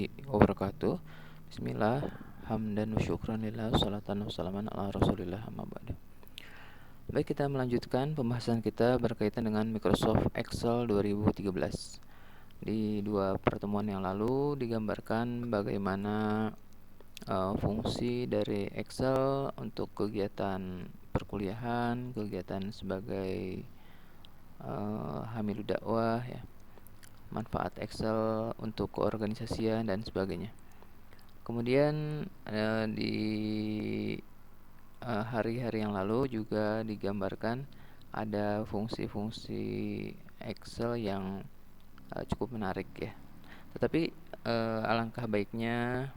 wabarakatuh. Bismillah, hamdan wa syukran lillah, salatan wa salaman ala rasulillah, amma ba'du. Baik, kita melanjutkan pembahasan kita berkaitan dengan Microsoft Excel 2013. Di dua pertemuan yang lalu digambarkan bagaimana fungsi dari Excel untuk kegiatan perkuliahan, kegiatan sebagai hamil dakwah ya, manfaat Excel untuk keorganisasian dan sebagainya. Kemudian di hari-hari yang lalu juga digambarkan ada fungsi-fungsi Excel yang cukup menarik ya. Tetapi alangkah baiknya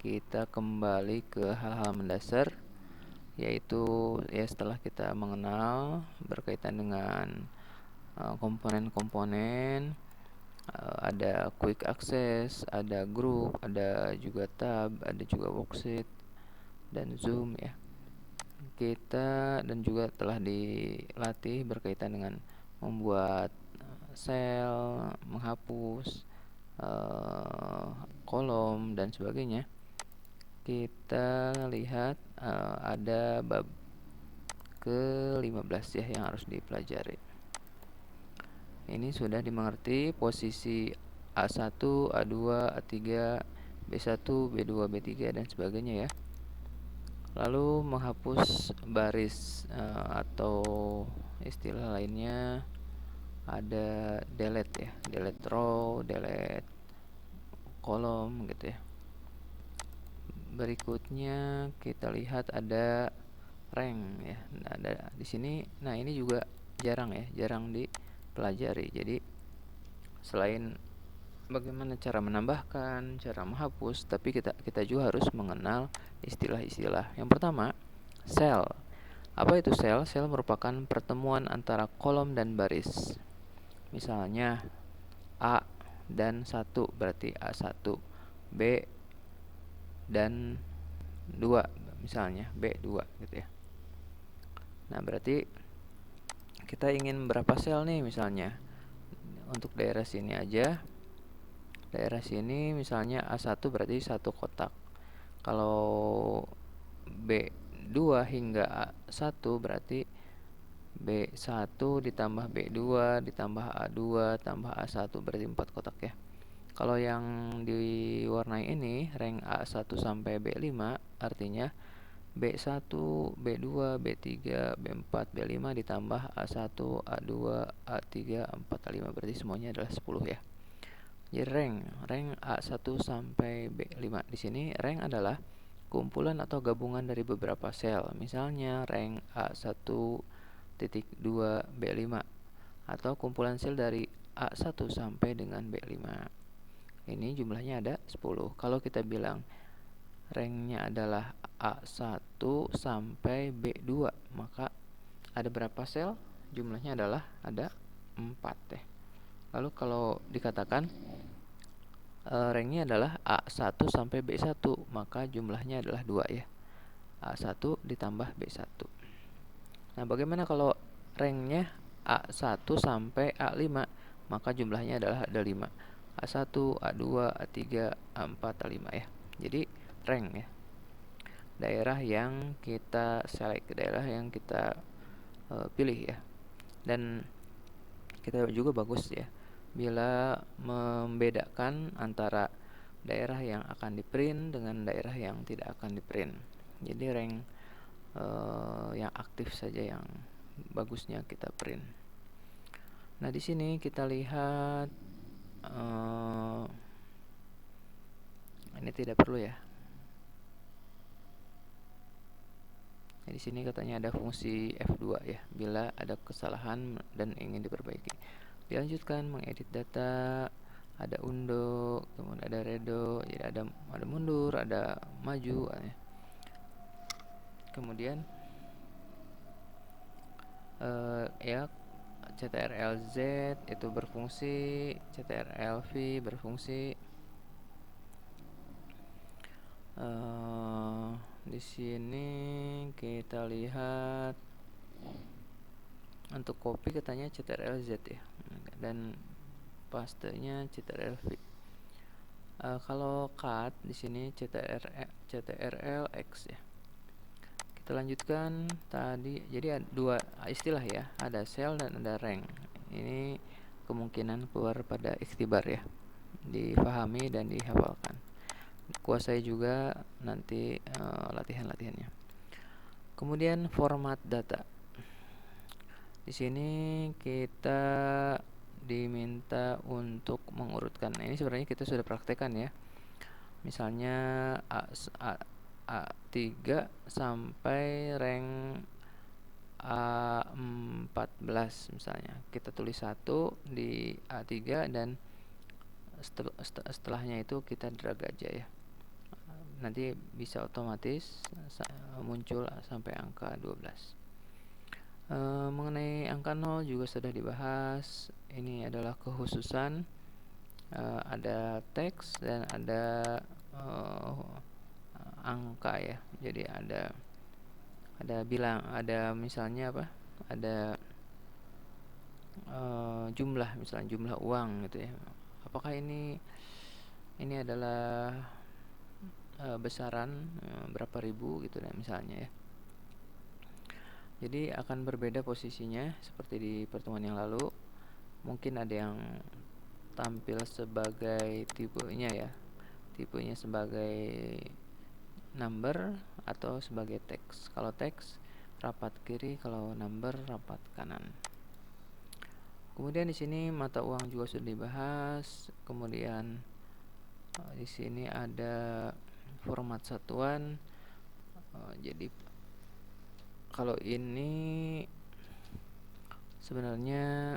kita kembali ke hal-hal mendasar, yaitu ya setelah kita mengenal berkaitan dengan komponen-komponen, ada quick access, ada group, ada juga tab, ada juga worksheet dan zoom ya. Kita dan juga telah dilatih berkaitan dengan membuat sel, menghapus kolom dan sebagainya. Kita lihat ada bab ke-15 ya yang harus dipelajari. Ini sudah dimengerti posisi A1, A2, A3, B1, B2, B3 dan sebagainya ya. Lalu menghapus baris atau istilah lainnya ada delete ya, delete row, delete kolom gitu ya. Berikutnya kita lihat ada rank ya. Nah, ada di sini. Nah, ini juga jarang dipelajari. Jadi selain bagaimana cara menambahkan, cara menghapus, tapi kita juga harus mengenal istilah-istilah. Yang pertama, sel. Apa itu sel? Sel merupakan pertemuan antara kolom dan baris. Misalnya A dan 1 berarti A1, B dan 2 misalnya B2 gitu ya. Nah, berarti kita ingin berapa sel nih misalnya. Untuk daerah sini aja. Daerah sini misalnya A1 berarti 1 kotak. Kalau B2 hingga A1 berarti B1 ditambah B2 ditambah A2 tambah A1 berarti 4 kotak ya. Kalau yang diwarnai ini rank A1 sampai B5 artinya B1, B2, B3, B4, B5 ditambah A1, A2, A3, A4, A5 berarti semuanya adalah 10 ya. Jadi rank A1 sampai B5. Di sini rank adalah kumpulan atau gabungan dari beberapa sel. Misalnya rank A1.2 B5 atau kumpulan sel dari A1 sampai dengan B5. Ini jumlahnya ada 10. Kalau kita bilang ranknya adalah A1 sampai B2, maka ada berapa sel? Jumlahnya adalah ada 4 ya. Lalu kalau dikatakan ranknya adalah A1 sampai B1, maka jumlahnya adalah 2 ya. A1 ditambah B1. Nah, bagaimana kalau ranknya A1 sampai A5, maka jumlahnya adalah ada 5. A1, A2, A3, A4, A5 ya. Jadi rank ya. Daerah yang kita select, daerah yang kita pilih ya. Dan kita juga bagus ya bila membedakan antara daerah yang akan di-print dengan daerah yang tidak akan di-print. Jadi rank yang aktif saja yang bagusnya kita print. Nah, di sini kita lihat ini tidak perlu ya. Nah, di sini katanya ada fungsi F2 ya, bila ada kesalahan dan ingin diperbaiki. Dilanjutkan mengedit data, ada undo, kemudian ada redo, jadi ada mundur, ada maju ya. Kemudian ya CTRL-Z itu berfungsi, CTRL-V berfungsi. Di sini kita lihat untuk copy katanya CTRL-Z ya, dan pastenya CTRL-V. Kalau cut di sini CTRL X ya. Kita lanjutkan tadi, jadi ada dua istilah ya, ada cell dan ada rank. Ini kemungkinan keluar pada ikhtibar ya, difahami dan dihafalkan. Kuasai juga nanti latihan-latihannya. Kemudian format data. Di sini kita diminta untuk mengurutkan. Nah, ini sebenarnya kita sudah praktekkan ya. Misalnya A3 sampai rank A14 misalnya. Kita tulis 1 di A3 dan setelahnya itu kita drag aja ya. Nanti bisa otomatis muncul sampai angka 12. Mengenai angka 0 juga sudah dibahas. Ini adalah kekhususan. Ada teks dan ada angka ya. Jadi ada bilang, ada misalnya apa? Ada jumlah, misalnya jumlah uang gitu ya. Apakah ini adalah besaran berapa ribu gitu ya misalnya ya. Jadi akan berbeda posisinya seperti di pertemuan yang lalu. Mungkin ada yang tampil sebagai tipenya ya, tipenya sebagai number atau sebagai teks. Kalau teks rapat kiri, kalau number rapat kanan. Kemudian di sini mata uang juga sudah dibahas. Kemudian di sini ada format satuan. Jadi kalau ini sebenarnya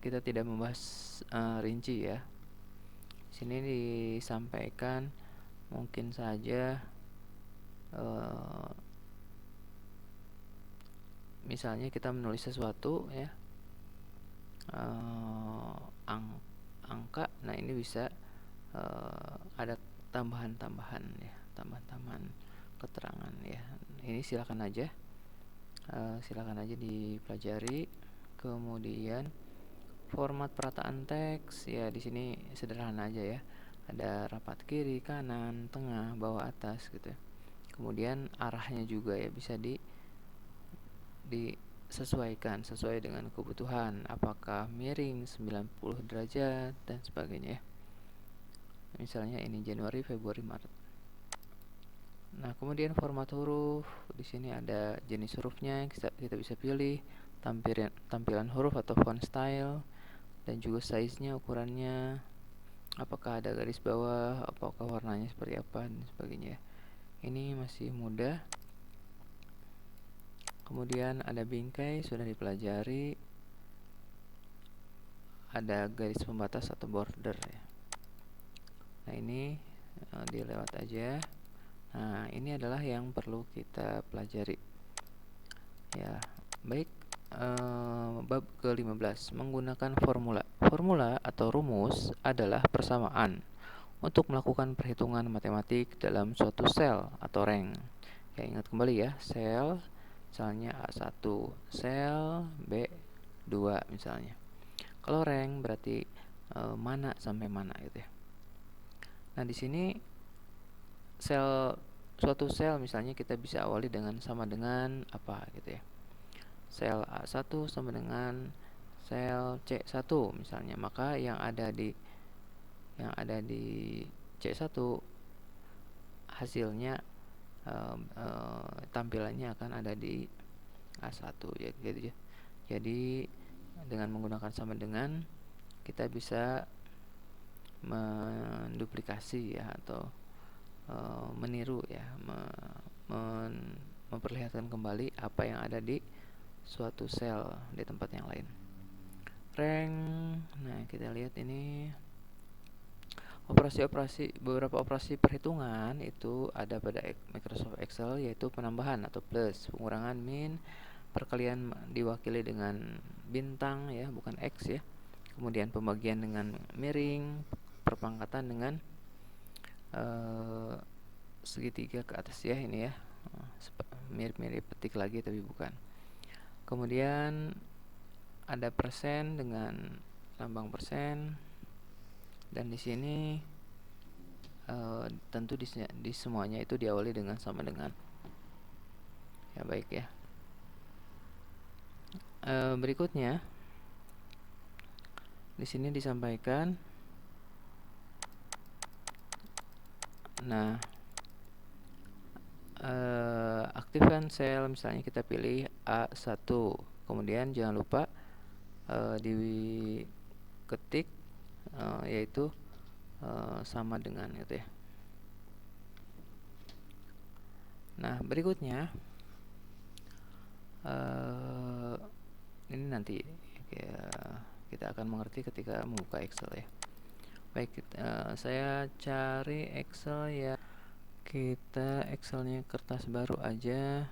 kita tidak membahas rinci ya. Di sini disampaikan mungkin saja misalnya kita menulis sesuatu ya, angka. Nah ini bisa ada tambahan-tambahan ya, tambahan keterangan ya. Ini silakan aja dipelajari. Kemudian format perataan teks ya, di sini sederhana aja ya. Ada rapat kiri, kanan, tengah, bawah, atas gitu. Kemudian arahnya juga ya bisa disesuaikan sesuai dengan kebutuhan, apakah miring 90 derajat dan sebagainya ya. Misalnya ini Januari, Februari, Maret. Nah, kemudian format huruf, di sini ada jenis hurufnya, kita bisa pilih tampilan huruf atau font style, dan juga size-nya, ukurannya, apakah ada garis bawah, apakah warnanya seperti apa dan sebagainya. Ini masih mudah. Kemudian ada bingkai, sudah dipelajari. Ada garis pembatas atau border ya. Nah, ini dilewat aja. Nah, ini adalah yang perlu kita pelajari. Ya, baik. Bab ke-15, menggunakan formula. Formula atau rumus adalah persamaan untuk melakukan perhitungan matematik dalam suatu sel atau rank. Ya, ingat kembali ya, sel misalnya A1, sel B2 misalnya. Kalau rank berarti mana sampai mana gitu ya. Nah, di sini suatu sel misalnya kita bisa awali dengan sama dengan apa gitu ya. Sel A1 sama dengan sel C1 misalnya, maka yang ada di C1 hasilnya tampilannya akan ada di A1 ya gitu ya. Jadi dengan menggunakan sama dengan kita bisa menduplikasi ya, atau meniru ya, memperlihatkan kembali apa yang ada di suatu sel di tempat yang lain. Rank, nah kita lihat ini beberapa operasi perhitungan itu ada pada Microsoft Excel, yaitu penambahan atau plus, pengurangan, min, perkalian diwakili dengan bintang ya, bukan X ya. Kemudian pembagian dengan miring, perpangkatan dengan segitiga ke atas ya, ini ya. Mirip-mirip petik lagi tapi bukan. Kemudian ada persen dengan lambang persen. Dan di sini tentu di semuanya itu diawali dengan sama dengan. Ya baik ya. Berikutnya di sini disampaikan, nah aktifkan sel, misalnya kita pilih A1, kemudian jangan lupa diketik yaitu sama dengan gitu ya. Nah berikutnya ini nanti kita akan mengerti ketika membuka Excel ya. Baik, saya cari Excel ya. Kita Excelnya kertas baru aja.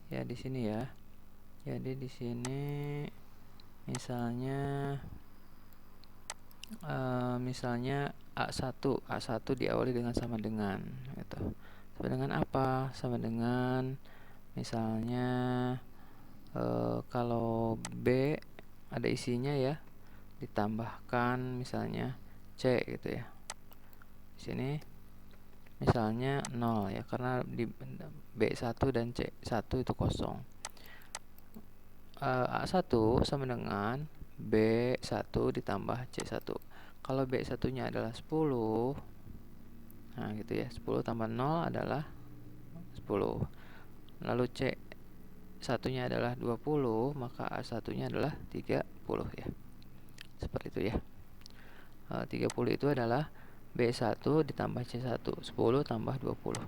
Ya di sini ya. Jadi di sini misalnya A1 diawali dengan sama dengan gitu. Sama dengan apa? Sama dengan misalnya kalau B ada isinya ya, ditambahkan misalnya C gitu ya. Di sini misalnya 0 ya, karena di B1 dan C1 itu kosong. A1 sama dengan B1 ditambah C1. Kalau B1 nya adalah 10, nah gitu ya, 10 tambah 0 adalah 10. Lalu C1 nya adalah 20, maka A1 nya adalah 30 ya. Seperti itu ya. 30 itu adalah B1 ditambah C1, 10 tambah 20.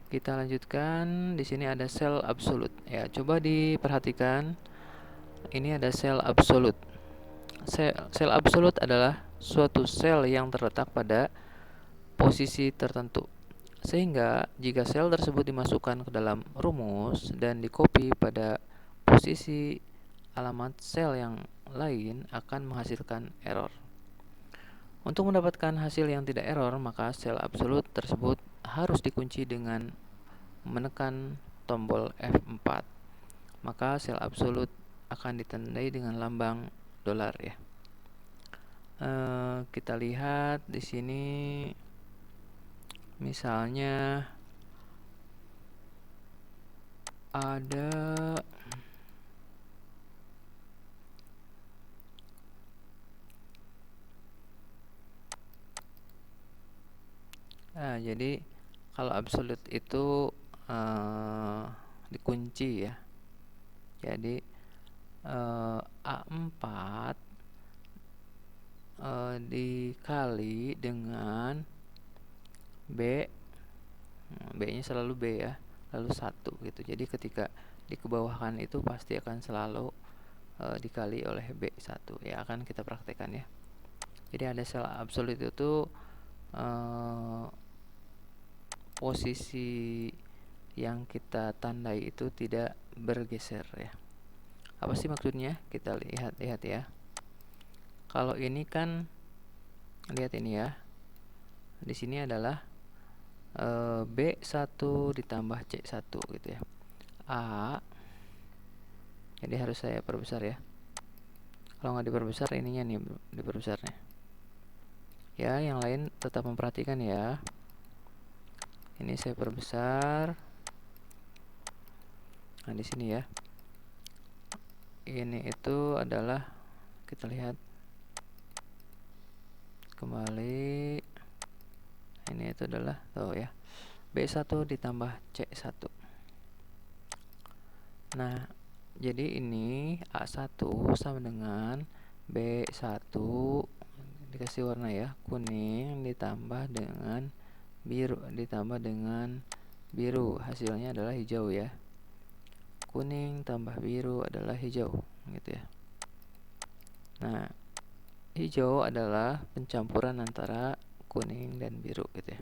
Kita lanjutkan, di sini ada sel absolut ya. Coba diperhatikan, ini ada sel absolut. Sel absolut adalah suatu sel yang terletak pada posisi tertentu, sehingga jika sel tersebut dimasukkan ke dalam rumus dan dikopi pada posisi alamat sel yang lain akan menghasilkan error. Untuk mendapatkan hasil yang tidak error, maka sel absolut tersebut harus dikunci dengan menekan tombol F4. Maka sel absolut akan ditandai dengan lambang dolar ya. Kita lihat di sini misalnya ada jadi kalau absolut itu dikunci ya. Jadi A4 dikali dengan B nya selalu B ya, lalu 1 gitu. Jadi ketika dikebawahkan itu pasti akan selalu dikali oleh B1 ya, akan kita praktekkan ya. Jadi ada sel absolut itu posisi yang kita tandai itu tidak bergeser ya. Apa sih maksudnya? Kita lihat ya. Kalau ini kan, lihat ini ya. Di sini adalah B1 ditambah C1 gitu ya. A. Jadi harus saya perbesar ya. Kalau nggak diperbesar ininya nih diperbesarnya. Ya, yang lain tetap memperhatikan ya. Ini saya perbesar. Nah, di sini ya. Ini itu adalah, kita lihat kembali. Ini itu adalah ya. B1 ditambah C1. Nah, jadi ini A1 sama dengan B1 dikasih warna ya, kuning ditambah dengan biru, hasilnya adalah hijau ya. Kuning tambah biru adalah hijau gitu ya. Nah, hijau adalah pencampuran antara kuning dan biru gitu ya.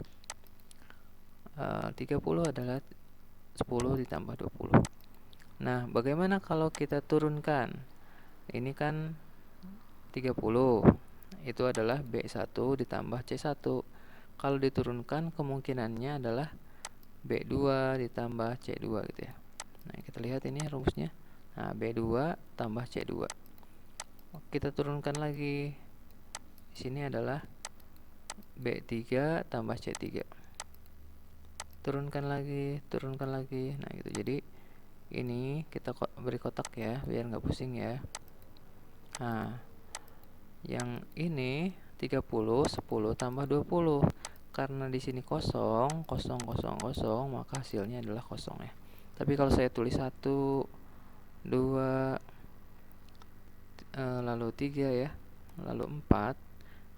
30 adalah 10 ditambah 20. Nah, bagaimana kalau kita turunkan? Ini kan 30, itu adalah B1 ditambah C1. Kalau diturunkan kemungkinannya adalah B2 ditambah C2 gitu ya. Nah, kita lihat ini rumusnya. Nah, B2 tambah C2. Kita turunkan lagi. Di sini adalah B3 tambah C3. Turunkan lagi. Nah, gitu. Jadi ini kita beri kotak ya, biar nggak pusing ya. Nah, yang ini 30, 10 tambah 20. Karena di sini kosong, maka hasilnya adalah kosong ya. Tapi kalau saya tulis 1, 2, lalu 3 ya, lalu 4,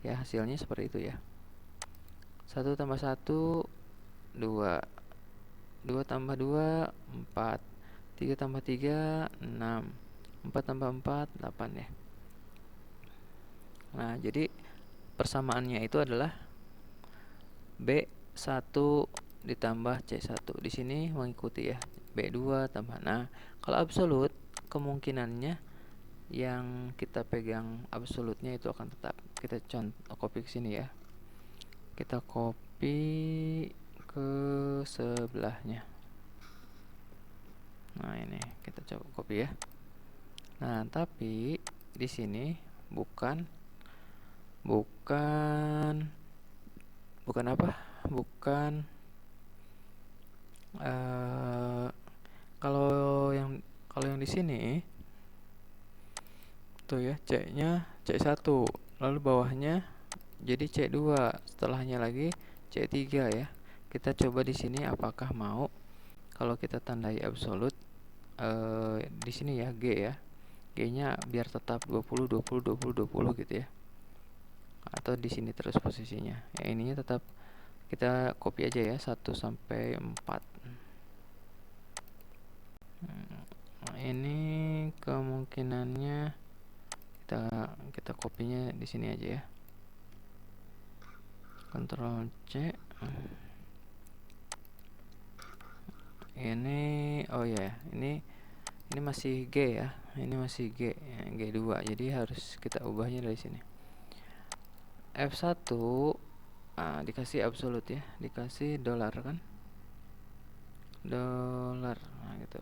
ya hasilnya seperti itu ya. 1 tambah 1, 2. 2 tambah 2, 4. 3 tambah 3, 6. 4 tambah 4, 8 ya. Nah, jadi persamaannya itu adalah B1 ditambah C1. Di sini mengikuti ya, B2 tambah. Nah, kalau absolut kemungkinannya yang kita pegang absolutnya itu akan tetap. Kita copy ke sini ya. Kita copy ke sebelahnya. Nah, ini kita coba copy ya. Nah, tapi di sini bukan apa? Bukan kalau yang di sini tuh ya, C-nya C1, lalu bawahnya jadi C2, setelahnya lagi C3 ya. Kita coba di sini apakah mau kalau kita tandai absolut di sini ya, G ya. G-nya biar tetap 20 20 20 20 gitu ya. Atau di sini terus posisinya. Ya, ininya tetap kita copy aja ya, 1 sampai 4. Nah, ini kemungkinannya kita kopinya di sini aja ya. Ctrl C. Ini oh ya, ini masih G ya. Ini masih G, ya, G2. Jadi harus kita ubahnya dari sini. F1 dikasih absolut ya, dikasih dolar kan. Dolar. Nah, gitu.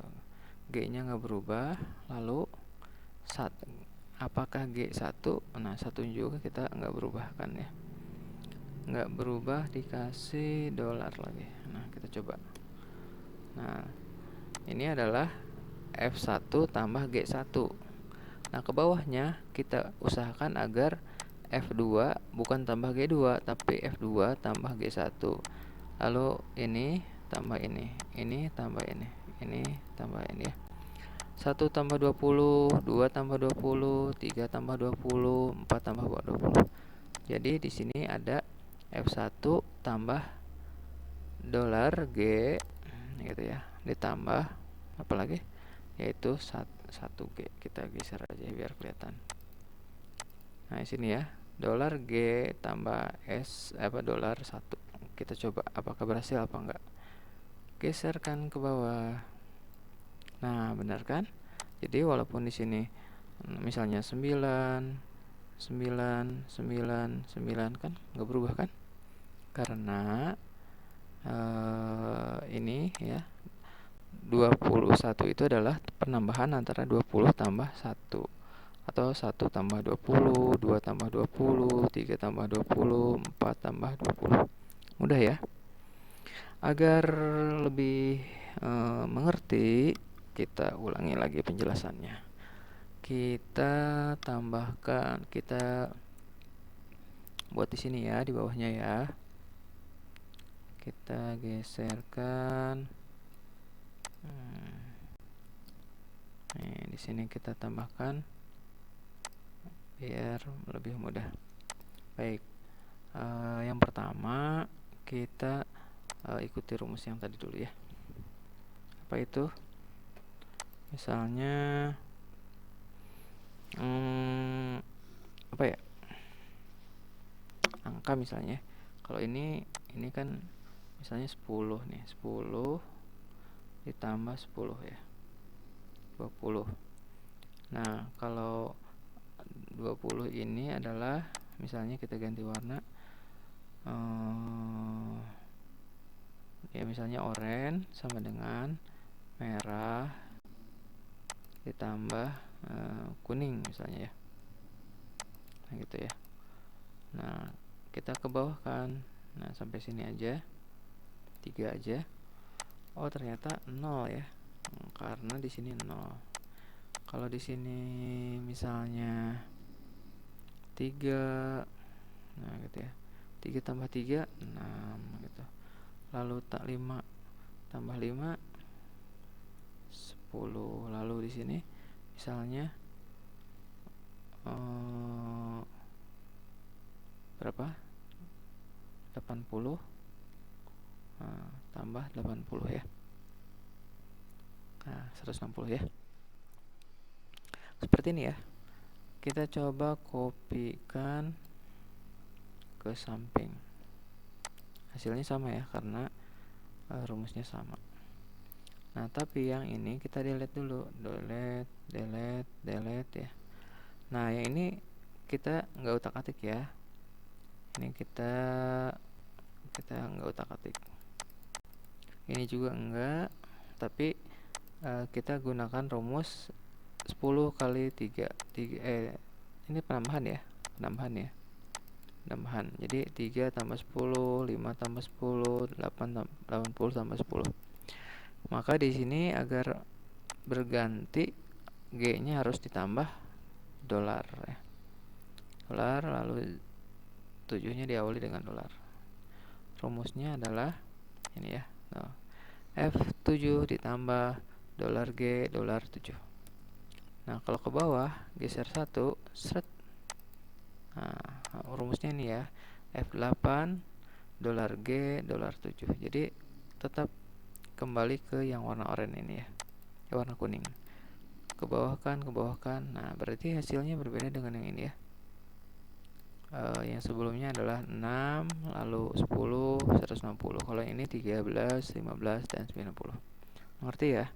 G-nya nggak berubah, lalu apakah G1? Nah, 1 juga kita nggak berubah kan ya. Nggak berubah, dikasih dolar lagi. Nah, kita coba. Nah, ini adalah F1 tambah G1. Nah, ke bawahnya kita usahakan agar F2 bukan tambah G2, tapi F2 tambah G1. Lalu ini tambah ini tambah ini tambah ini ya. 1 tambah 20, 2 tambah 20, 3 tambah 20, 4 tambah 20. Jadi di sini ada F1 tambah dolar G gitu ya, ditambah apa lagi? Yaitu 1G. Kita geser aja biar kelihatan. Nah, di sini ya, dolar G tambah dolar 1. Kita coba apakah berhasil apa enggak. Geserkan ke bawah. Nah, benar kan? Jadi walaupun di sini misalnya 9 9 9 9 kan nggak berubah kan? Karena ini ya, 21 itu adalah penambahan antara 20 tambah 1, atau 1 tambah 20, 2 tambah 20, 3 tambah 20, 4 tambah 20. Mudah ya. Agar lebih mengerti, kita ulangi lagi penjelasannya. Kita tambahkan, kita buat di sini ya, di bawahnya ya. Kita geserkan. Nih, di sini kita tambahkan biar lebih mudah. Baik. Yang pertama kita ikuti rumus yang tadi dulu ya. Apa itu? Misalnya apa ya? Angka misalnya. Kalau ini kan misalnya 10 nih. 10 ditambah 10 ya. 20. Nah, kalau 20 ini adalah misalnya kita ganti warna Ya misalnya oranye sama dengan merah ditambah kuning misalnya ya. Nah gitu ya. Nah kita ke bawah kan. Nah sampai sini aja, 3 aja. Oh ternyata 0 ya, karena di sini 0. Kalau di sini misalnya 3, nah gitu ya, 3 tambah 3 6 gitu. Lalu 5 tambah 5 10. Lalu di sini misalnya berapa? 80 tambah 80 ya. Nah, 160 ya. Seperti ini ya. Kita coba kopikan ke samping. Hasilnya sama ya, karena rumusnya sama. Nah, tapi yang ini kita delete dulu. Delete ya. Nah, yang ini kita nggak utak-atik ya. Ini kita nggak utak-atik. Ini juga enggak, tapi kita gunakan rumus 10 kali 3. Ini penambahan ya. Jadi 3 tambah 10, 5 tambah 10, 80 tambah 10. Maka di sini agar berganti G-nya harus ditambah dolar ya. Dolar, lalu 7-nya diawali dengan dolar. Rumusnya adalah ini ya. F7 ditambah dolar G dolar 7. Nah, kalau ke bawah geser 1, seret. Nah, rumusnya ini ya. F8 dolar G dolar 7. Jadi tetap kembali ke yang warna oranye ini ya. Warna kuning. Ke bawah kan. Nah, berarti hasilnya berbeda dengan yang ini ya. Yang sebelumnya adalah 6, lalu 10, 160. Kalau ini 13, 15, dan 90. Mengerti ya?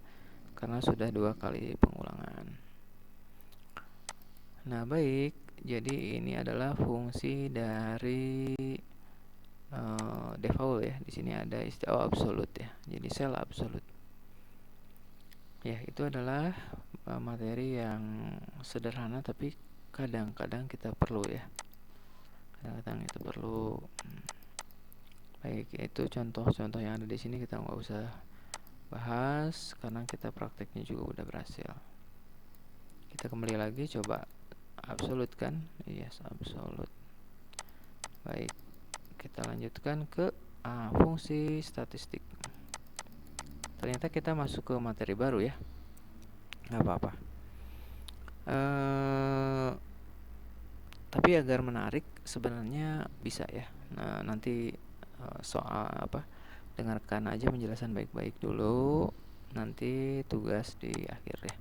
Karena sudah 2 kali pengulangan. Nah, baik. Jadi ini adalah fungsi dari default ya. Di sini ada istilah absolute ya. Jadi sel absolute. Ya, itu adalah materi yang sederhana, tapi kadang-kadang kita perlu ya. Baik, itu contoh-contoh yang ada di sini kita nggak usah bahas karena kita prakteknya juga udah berhasil. Kita kembali lagi, coba absolute kan? Yes, absolute. Baik, kita lanjutkan ke fungsi statistik. Ternyata kita masuk ke materi baru ya. Nggak apa-apa. Tapi agar menarik sebenarnya bisa ya. Nah, nanti soal dengarkan aja penjelasan baik-baik dulu. Nanti tugas di akhir ya.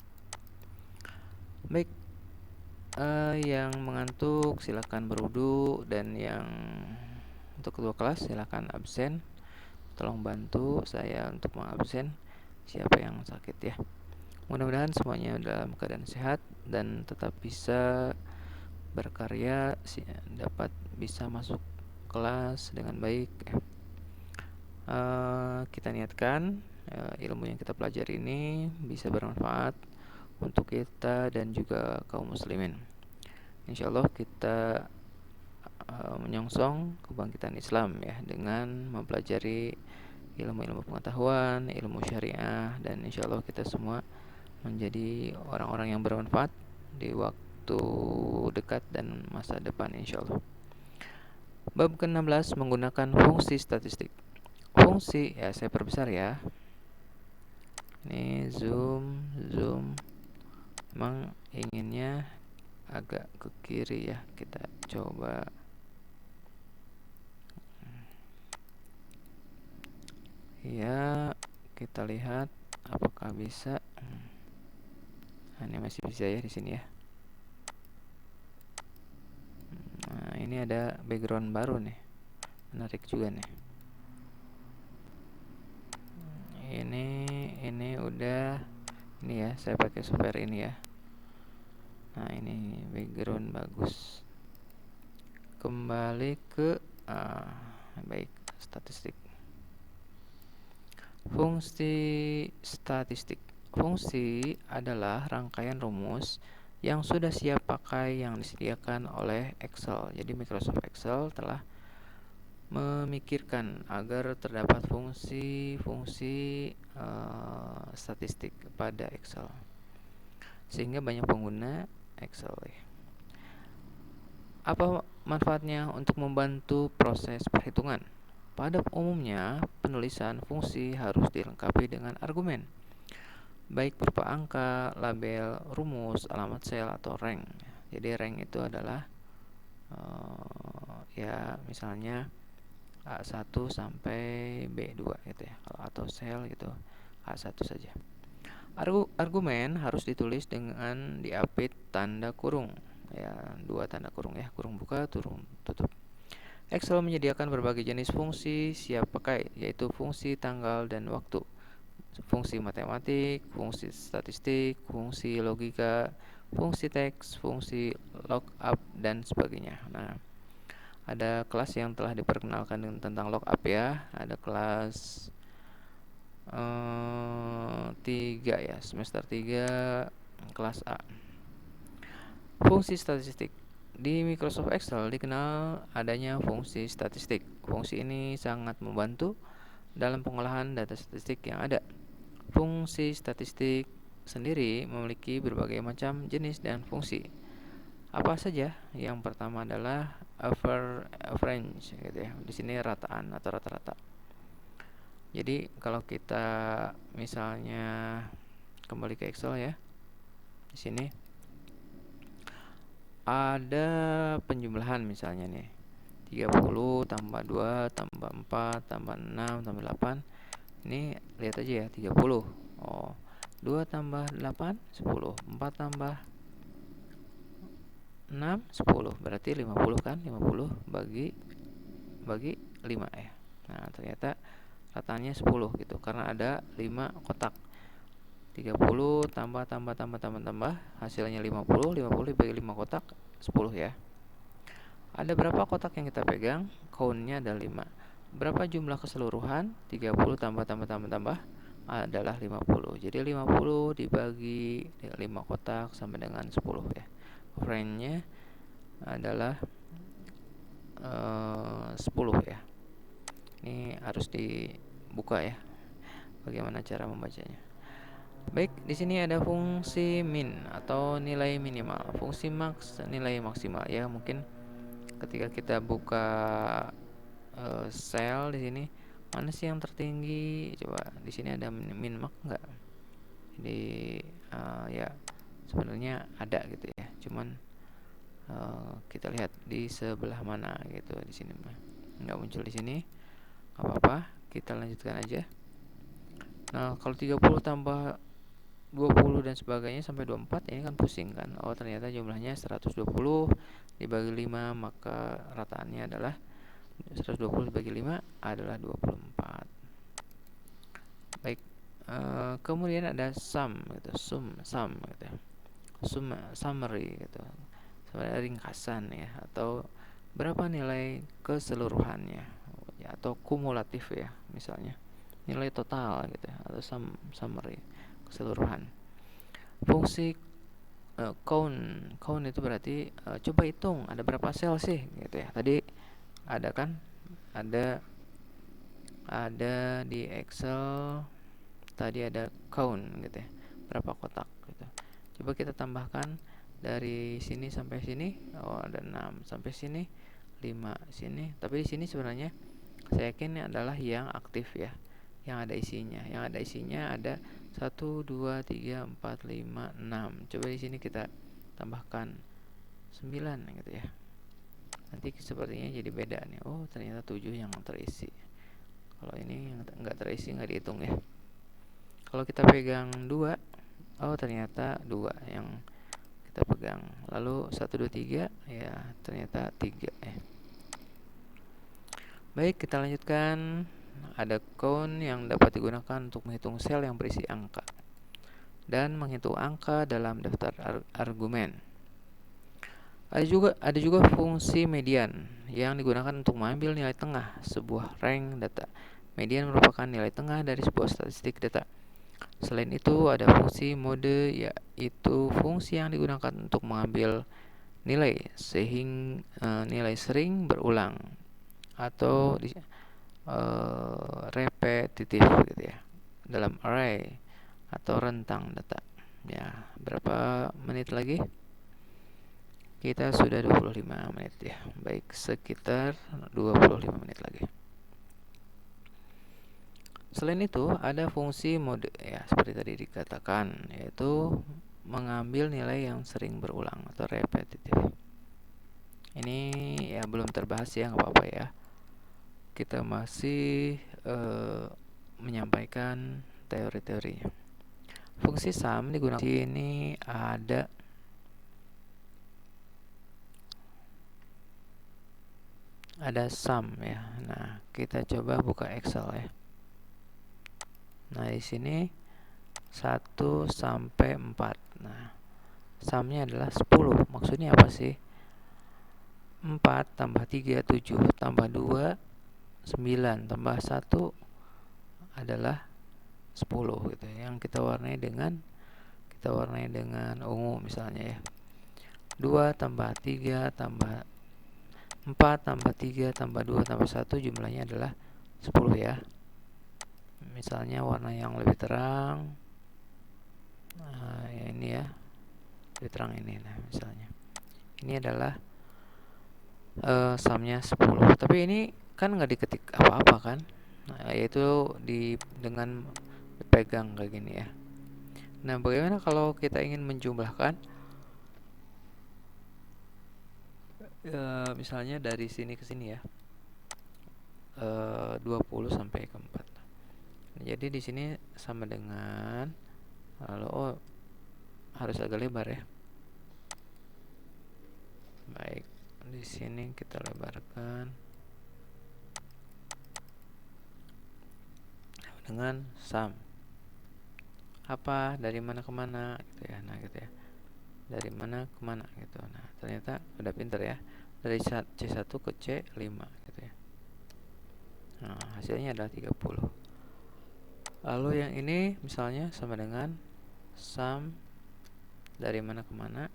Baik, yang mengantuk silakan berwudu, dan yang untuk kedua kelas silakan absen. Tolong bantu saya untuk mengabsen siapa yang sakit ya. Mudah-mudahan semuanya dalam keadaan sehat dan tetap bisa berkarya, dapat bisa masuk kelas dengan baik ya. Kita niatkan ilmu yang kita pelajari ini bisa bermanfaat untuk kita dan juga kaum muslimin. Insyaallah kita menyongsong kebangkitan Islam ya, dengan mempelajari ilmu-ilmu pengetahuan, ilmu syariah, dan insyaallah kita semua menjadi orang-orang yang bermanfaat di waktu dekat dan masa depan insyaallah. Bab ke-16 menggunakan fungsi statistik. Fungsi ya, saya perbesar ya. Ini zoom. Memang inginnya agak ke kiri ya. Kita coba. Ya, kita lihat apakah bisa. Nah, ini masih bisa ya di sini ya. Nah, ini ada background baru nih. Menarik juga nih. Ini udah ini ya, saya pakai software ini ya. Nah, ini background bagus. Kembali ke baik, statistik. Fungsi statistik. Fungsi adalah rangkaian rumus yang sudah siap pakai yang disediakan oleh Excel. Jadi Microsoft Excel telah memikirkan agar terdapat fungsi-fungsi statistik pada Excel, sehingga banyak pengguna Excel ya. Apa manfaatnya untuk membantu proses perhitungan? Pada umumnya, penulisan fungsi harus dilengkapi dengan argumen, baik berupa angka, label, rumus, alamat sel, atau rank. Jadi rank itu adalah ya misalnya A1 sampai B2 gitu ya. Kalau atau sel gitu A1 saja. Argumen harus ditulis dengan diapit tanda kurung ya, 2 tanda kurung ya, kurung buka, kurung tutup. Excel menyediakan berbagai jenis fungsi siap pakai, yaitu fungsi tanggal dan waktu, fungsi matematik, fungsi statistik, fungsi logika, fungsi teks, fungsi lookup, dan sebagainya. Nah, ada kelas yang telah diperkenalkan tentang lookup ya. Ada kelas 3 ya, semester 3 kelas A. Fungsi statistik. Di Microsoft Excel dikenal adanya fungsi statistik. Fungsi ini sangat membantu dalam pengolahan data statistik yang ada. Fungsi statistik sendiri memiliki berbagai macam jenis dan fungsi. Apa saja? Yang pertama adalah average gitu ya. Di sini rataan atau rata-rata. Jadi kalau kita misalnya kembali ke Excel ya. Di sini ada penjumlahan misalnya nih, 30 tambah 2 tambah 4 tambah 6 tambah 8. Ini lihat aja ya, 30. Oh, 2 tambah 8 10, 4 tambah 6 10, berarti 50 kan. 50 bagi 5 ya. Nah, ternyata rataannya 10 gitu, karena ada 5 kotak. 30 tambah hasilnya 50 dibagi 5 kotak 10 ya. Ada berapa kotak yang kita pegang? Count-nya ada 5. Berapa jumlah keseluruhan? 30 tambah adalah 50. Jadi 50 dibagi 5 kotak sama dengan 10 ya. Range-nya adalah 10 ya. Ini harus dibuka ya, bagaimana cara membacanya. Baik, di sini ada fungsi min atau nilai minimal, fungsi max nilai maksimal ya. Mungkin ketika kita buka sel di sini, mana sih yang tertinggi? Coba di sini ada min max enggak? Jadi ya sebenarnya ada gitu ya. Cuman kita lihat di sebelah mana gitu. Di sini mah enggak muncul di sini. Enggak apa-apa, kita lanjutkan aja. Nah, kalau 30 tambah 20 dan sebagainya sampai 24, ini kan pusing kan. Oh, ternyata jumlahnya 120 dibagi 5, maka rataannya adalah 120 dibagi 5 adalah 24. Baik, kemudian ada sum gitu, sum gitu. Summary gitu. Sebenarnya ringkasan ya, atau berapa nilai keseluruhannya ya, atau kumulatif ya misalnya. Nilai total gitu ya, atau summary keseluruhan. Fungsi count itu berarti coba hitung ada berapa sel sih gitu ya. Tadi ada kan, ada di Excel tadi ada count gitu ya, berapa kotak gitu. Coba kita tambahkan dari sini sampai sini. Oh, ada 6 sampai sini, 5 sini. Tapi di sini sebenarnya saya yakin ini adalah yang aktif ya, yang ada isinya. Yang ada isinya ada 1 2 3 4 5 6. Coba di sini kita tambahkan 9 gitu ya. Nanti sepertinya jadi beda nih. Oh, ternyata 7 yang terisi. Kalau ini yang enggak terisi enggak dihitung ya. Kalau kita pegang 2, oh ternyata 2 yang kita pegang. Lalu 1 2 3 ya, ternyata 3 ya. Baik, kita lanjutkan. Ada count yang dapat digunakan untuk menghitung sel yang berisi angka dan menghitung angka dalam daftar argumen. Ada juga fungsi median yang digunakan untuk mengambil nilai tengah sebuah rank data. Median merupakan nilai tengah dari sebuah statistik data. Selain itu, ada fungsi mode, yaitu fungsi yang digunakan untuk mengambil nilai nilai sering berulang atau repetitif gitu ya dalam array atau rentang data. Ya, berapa menit lagi? Kita sudah 25 menit ya. Baik, sekitar 25 menit lagi. Selain itu, ada fungsi mode ya, seperti tadi dikatakan, yaitu mengambil nilai yang sering berulang atau repetitif. Ini ya belum terbahas ya, nggak apa-apa ya. Kita masih menyampaikan teori-teorinya. Fungsi sum digunakan di sini ada sum ya. Nah, kita coba buka Excel ya. Nah, di sini 1 sampai 4. Nah, sumnya adalah 10. Maksudnya apa sih? 4 tambah 3 7 tambah 2 9 tambah 1 adalah 10 gitu ya. Yang kita warnai dengan ungu misalnya ya. 2 tambah 3 tambah 4 tambah 3 tambah 2 tambah 1 jumlahnya adalah 10 ya. Misalnya warna yang lebih terang, ya ini ya, lebih terang ini. Nah, misalnya ini adalah sumnya 10. Tapi ini kan nggak diketik apa-apa kan. Nah, yaitu dengan dipegang kayak gini ya. Nah, bagaimana kalau kita ingin menjumlahkan misalnya dari sini ke sini ya, 20 sampai ke 4. Jadi di sini sama dengan lalu harus agak lebar ya. Baik, di sini kita lebarkan dengan sum. Apa dari mana ke mana gitu ya. Nah, gitu ya. Dari mana ke mana gitu. Nah, ternyata udah pinter ya. Dari C1 ke C5 gitu ya. Nah, hasilnya adalah 30. Lalu yang ini misalnya sama dengan sum dari mana ke mana,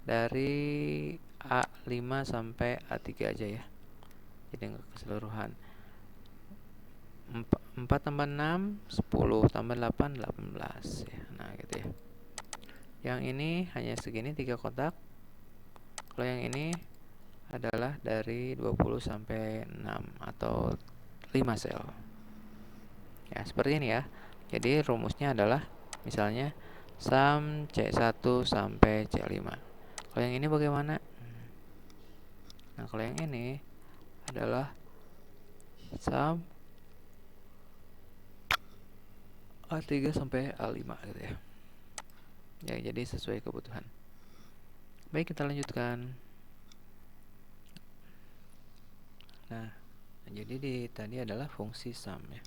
dari A5 sampai A3 aja ya. Jadi nggak keseluruhan. 4 tambah 6 10 tambah 8 18 ya. Nah, gitu ya. Yang ini hanya segini 3 kotak. Kalau yang ini adalah dari 20 sampai 6 atau 5 sel. Ya, seperti ini ya. Jadi rumusnya adalah misalnya sum C1 sampai C5. Kalau yang ini bagaimana? Nah, kalau yang ini adalah sum A3 sampai A5 gitu ya. Ya, jadi sesuai kebutuhan. Baik, kita lanjutkan. Nah, jadi tadi adalah fungsi sum ya.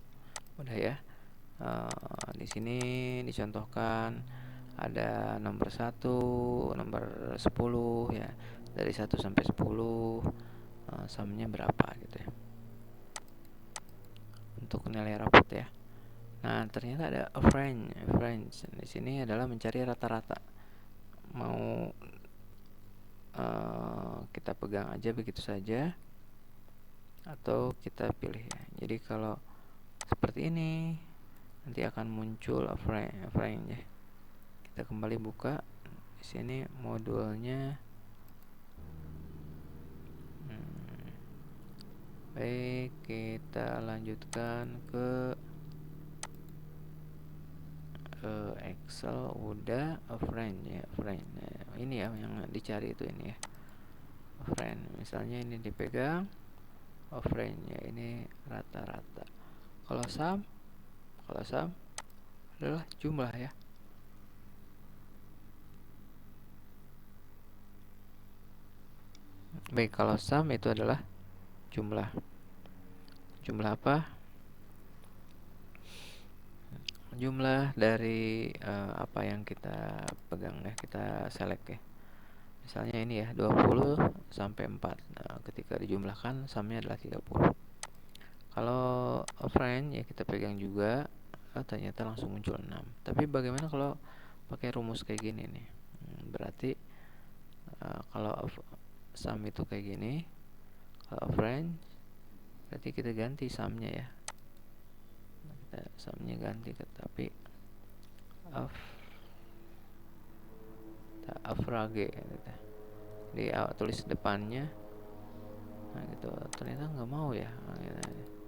Udah ya. Di sini dicontohkan ada nomor 1, nomor 10 ya. Dari 1 sampai 10 sumnya berapa gitu ya. Untuk nilai rapot ya. Nah, ternyata ada average. Di sini adalah mencari rata-rata. Mau kita pegang aja begitu saja atau kita pilih ya. Jadi kalau seperti ini nanti akan muncul average ya. Kita kembali buka di sini modulnya. Baik, kita lanjutkan ke Excel. Udah average ya, average. Nah, ini ya yang dicari itu ini ya. Average. Misalnya ini dipegang, average-nya ini rata-rata. Kalau sum adalah jumlah ya. Baik, kalau sum itu adalah jumlah. Jumlah apa? Jumlah dari apa yang kita pegang ya, kita select ya. Misalnya ini ya, 20 sampai 4. Nah, ketika dijumlahkan sumnya adalah 30. Kalau friend ya kita pegang juga, ternyata langsung muncul 6. Tapi bagaimana kalau pakai rumus kayak gini nih? Berarti kalau sum itu kayak gini, kalau friend berarti kita ganti sumnya ya. Kita sumnya ganti ke tapi of afrage gitu. Di tulis depannya. Nah gitu, ternyata nggak mau ya. Nah, gitu.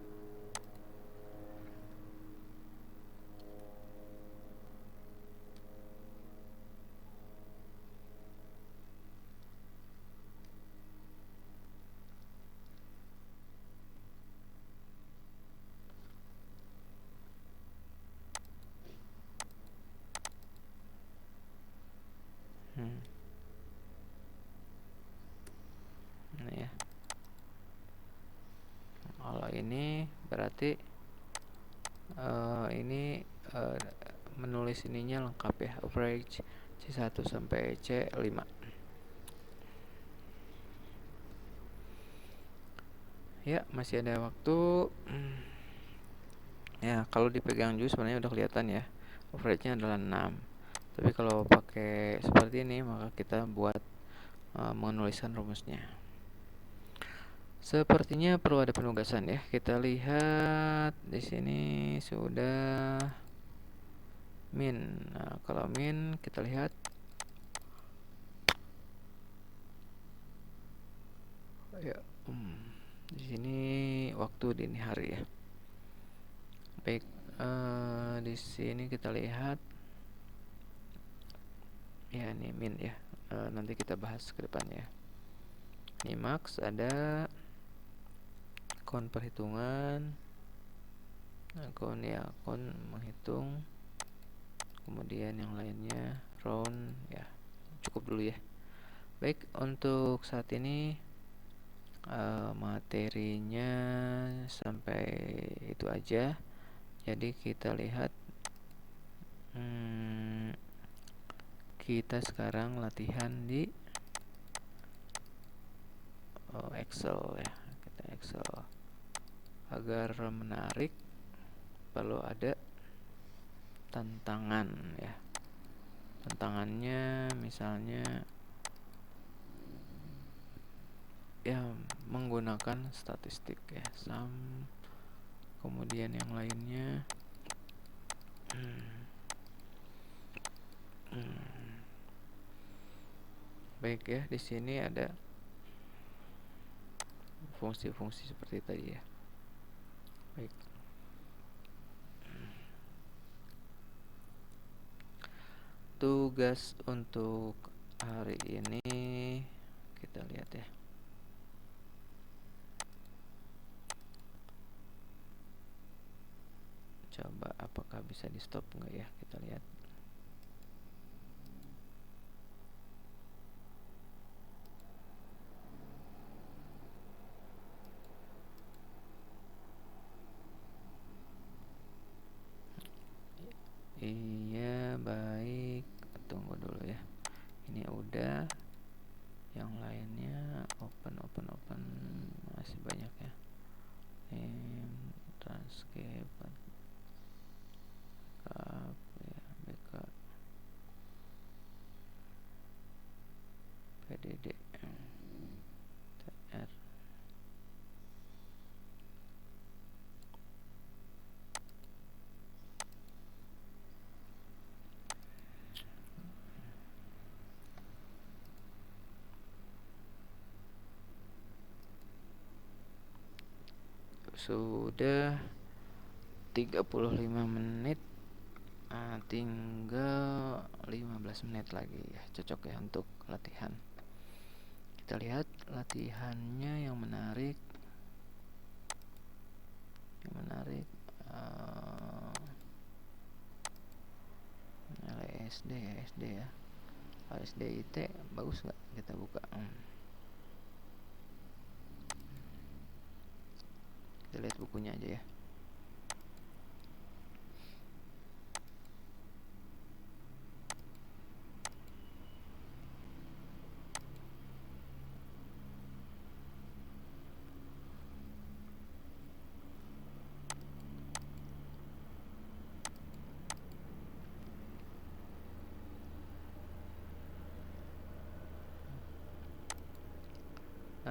Nah ya, kalau ini berarti ini menulis ininya lengkap ya, average C1 sampai C5. Ya, masih ada waktu. Ya, kalau dipegang juga sebenarnya udah kelihatan ya, average-nya adalah 6. Tapi kalau pakai seperti ini maka kita buat menuliskan rumusnya. Sepertinya perlu ada penugasan ya. Kita lihat di sini sudah min. Nah, kalau min kita lihat ya, di sini waktu dini hari ya. Baik, di sini kita lihat ya ini min ya. Nanti kita bahas ke depannya. Ini max, ada akun perhitungan, akun menghitung, kemudian yang lainnya round ya. Cukup dulu ya. Baik, untuk saat ini materinya sampai itu aja. Jadi kita lihat, kita sekarang latihan di Excel ya. Kita Excel agar menarik perlu ada tantangan ya. Tantangannya misalnya ya menggunakan statistik ya, sum, kemudian yang lainnya baik ya. Di sini ada fungsi-fungsi seperti tadi ya. Baik, tugas untuk hari ini kita lihat ya. Coba apakah bisa di stop enggak ya, kita lihat. Iya, baik. Tunggu dulu ya. Ini udah. Yang lainnya open masih banyak ya. Transcript ya, backup PDD TR. Sudah 35 menit. Tinggal 15 menit lagi ya, cocok ya untuk latihan. Kita lihat latihannya yang menarik. SD ya. SD IT bagus nggak? Kita buka. Kita lihat bukunya aja ya.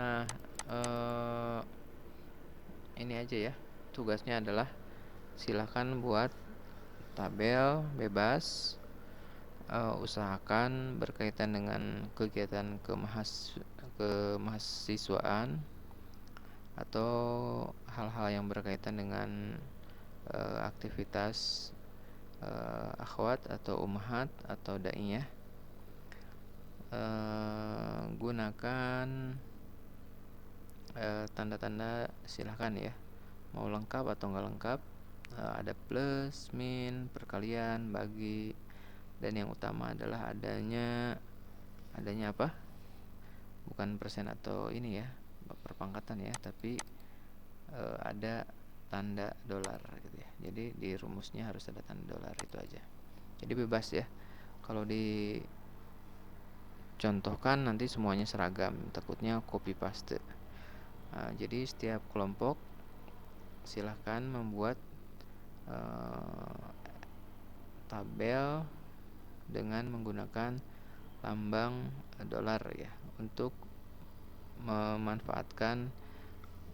Nah, eh, ini aja ya. Tugasnya adalah silahkan buat tabel bebas. Usahakan berkaitan dengan kegiatan kemahasiswaan atau hal-hal yang berkaitan dengan aktivitas akhwat atau ummahat atau daiyah. Gunakan tanda-tanda, silahkan ya, mau lengkap atau nggak lengkap. Ada plus, min, perkalian, bagi, dan yang utama adalah adanya apa, bukan persen atau ini ya, perpangkatan ya, tapi ada tanda dolar gitu ya. Jadi di rumusnya harus ada tanda dolar, itu aja. Jadi bebas ya. Kalau dicontohkan nanti semuanya seragam, takutnya copy paste. Jadi setiap kelompok silahkan membuat tabel dengan menggunakan lambang dolar ya, untuk memanfaatkan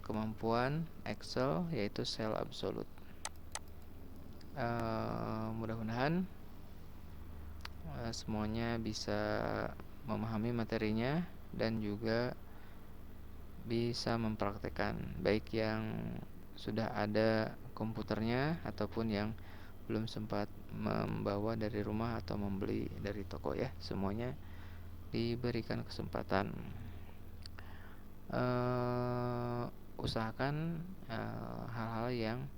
kemampuan Excel, yaitu sel absolut. Mudah-mudahan semuanya bisa memahami materinya dan juga bisa mempraktekkan, baik yang sudah ada komputernya ataupun yang belum sempat membawa dari rumah atau membeli dari toko ya. Semuanya diberikan kesempatan. Usahakan hal-hal yang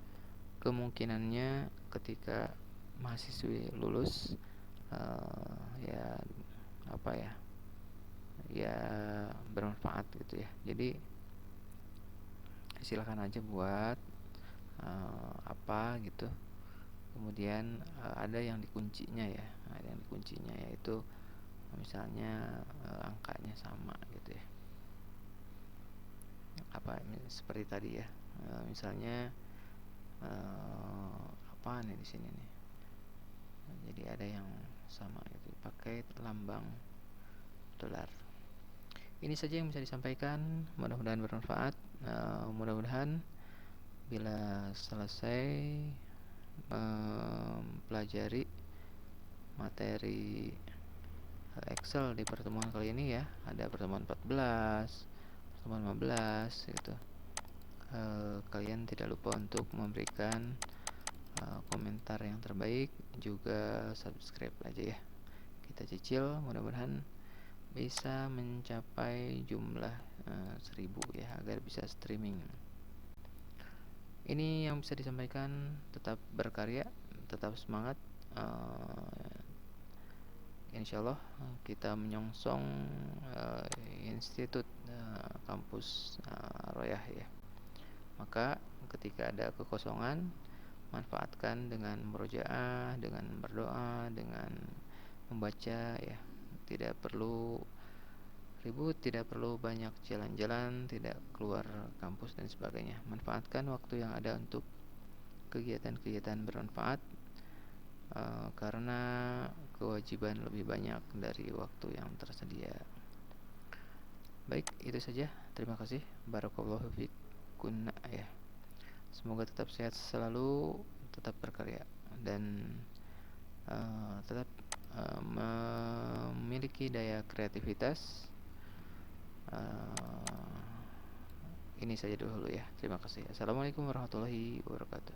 kemungkinannya ketika mahasiswi lulus ya apa ya, ya bermanfaat gitu ya. Jadi silakan aja buat apa gitu. Kemudian ada yang dikuncinya ya, ada yang dikuncinya, yaitu misalnya angkanya sama gitu ya. Apa seperti tadi ya, misalnya apa nih di sini nih. Jadi ada yang sama gitu, pakai lambang dolar. Ini saja yang bisa disampaikan, mudah-mudahan bermanfaat. Mudah-mudahan bila selesai mempelajari materi Excel di pertemuan kali ini ya, ada pertemuan 14, pertemuan 15 gitu, kalian tidak lupa untuk memberikan komentar yang terbaik, juga subscribe aja ya. Kita cicil, mudah-mudahan bisa mencapai jumlah 1000 ya, agar bisa streaming. Ini yang bisa disampaikan. Tetap berkarya, tetap semangat. Insyaallah kita menyongsong institut kampus Royah ya. Maka ketika ada kekosongan, manfaatkan dengan murojaah, dengan berdoa, dengan membaca ya. Tidak perlu ribut, tidak perlu banyak jalan-jalan, tidak keluar kampus dan sebagainya. Manfaatkan waktu yang ada untuk kegiatan-kegiatan bermanfaat, karena kewajiban lebih banyak dari waktu yang tersedia. Baik, itu saja. Terima kasih. Barakallahu fikunna ya. Semoga tetap sehat selalu, tetap berkarya, dan tetap memiliki daya kreativitas. Ini saja dulu ya. Terima kasih. Assalamualaikum warahmatullahi wabarakatuh.